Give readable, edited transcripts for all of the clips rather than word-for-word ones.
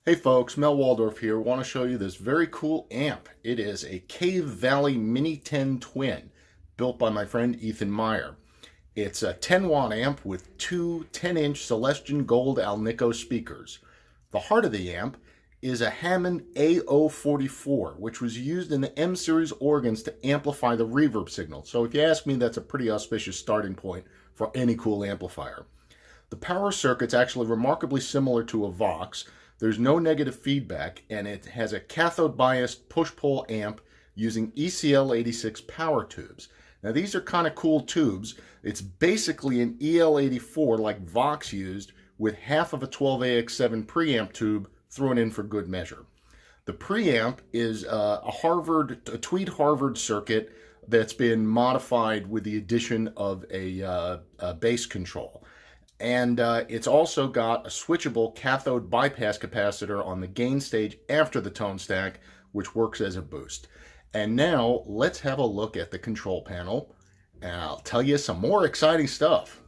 Hey folks, Mel Waldorf here. Want to show you this very cool amp. It is a Cave Valley Mini 10 Twin, built by my friend Ethan Meyer. It's a 10-watt amp with two 10-inch Celestion Gold Alnico speakers. The heart of the amp is a Hammond AO-44, which was used in the M-series organs to amplify the reverb signal. So if you ask me, that's a pretty auspicious starting point for any cool amplifier. The power circuit's actually remarkably similar to a Vox. There's no negative feedback, and it has a cathode-biased push-pull amp using ECL86 power tubes. Now these are kind of cool tubes. It's basically an EL84 like Vox used, with half of a 12AX7 preamp tube thrown in for good measure. The preamp is a Tweed Harvard circuit that's been modified with the addition of a bass control. And it's also got a switchable cathode bypass capacitor on the gain stage after the tone stack, which works as a boost. And now let's have a look at the control panel, and I'll tell you some more exciting stuff.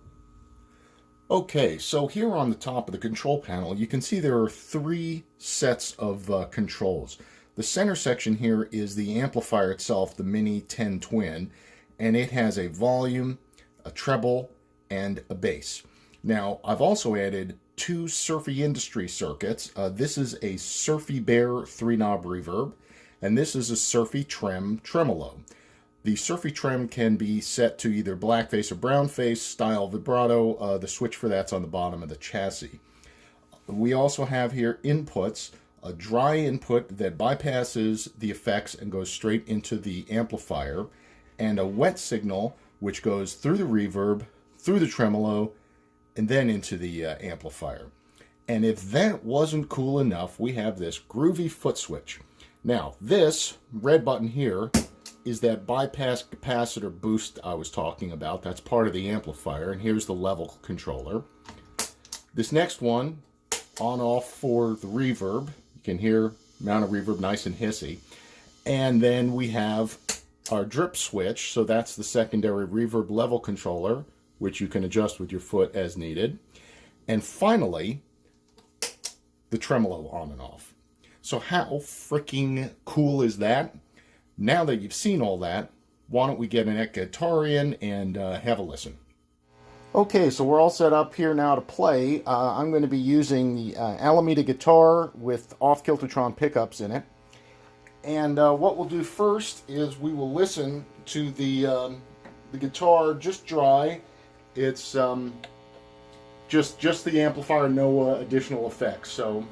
Okay, so here on the top of the control panel, you can see there are three sets of controls. The center section here is the amplifier itself, the Mini 10 Twin, and it has a volume, a treble, and a bass. Now, I've also added two Surfy Industry circuits. This is a Surfy Bear 3-knob reverb, and this is a Surfy Tremolo. The Surfy Trem can be set to either blackface or brownface style vibrato. The switch for that's on the bottom of the chassis. We also have here inputs, a dry input that bypasses the effects and goes straight into the amplifier, and a wet signal which goes through the reverb, through the tremolo, and then into the amplifier. And if that wasn't cool enough, we have this groovy foot switch. Now, this red button here is that bypass capacitor boost I was talking about. That's part of the amplifier, and here's the level controller. This next one, on-off for the reverb. You can hear amount of reverb, nice and hissy. And then we have our drip switch, so that's the secondary reverb level controller, which you can adjust with your foot as needed. And finally, the tremolo on and off. So how freaking cool is that? Now that you've seen all that, why don't we get an guitar in and have a listen. Okay, so we're all set up here now to play. I'm going to be using the Alameda guitar with off-Kiltertron pickups in it. And what we'll do first is we will listen to the guitar just dry. It's just the amplifier, no additional effects. So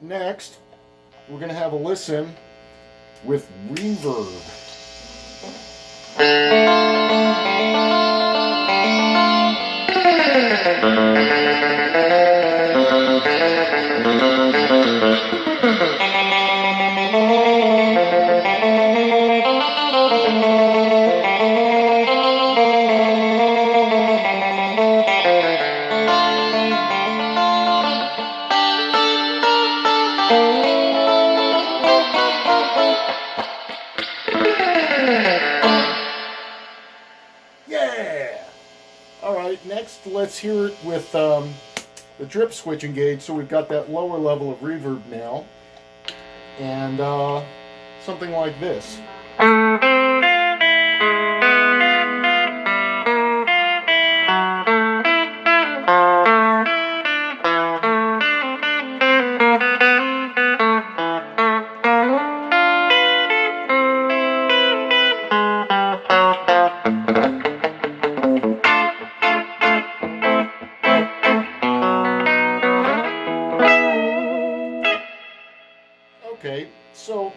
next, we're going to have a listen with reverb. Yeah! Alright, next let's hear it with the drip switch engaged, so we've got that lower level of reverb now. And something like this. Okay, so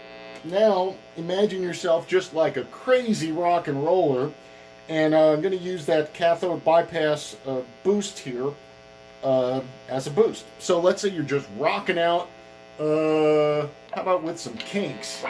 now imagine yourself just like a crazy rock and roller, and I'm going to use that cathode bypass boost here as a boost. So let's say you're just rocking out How about with some kinks?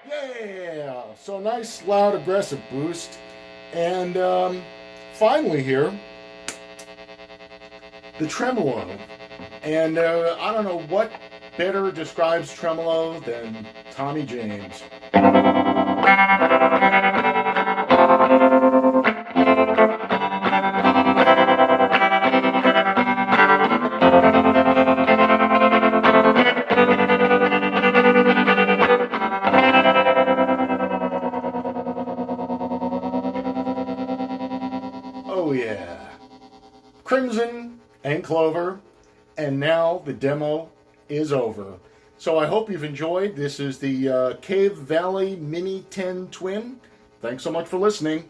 Yeah, so nice, loud, aggressive boost. And finally here, the tremolo. And I don't know what better describes tremolo than Tommy James. Oh yeah. Crimson and Clover, and now the demo is over. So I hope you've enjoyed. This is the Cave Valley Mini 10 Twin. Thanks so much for listening.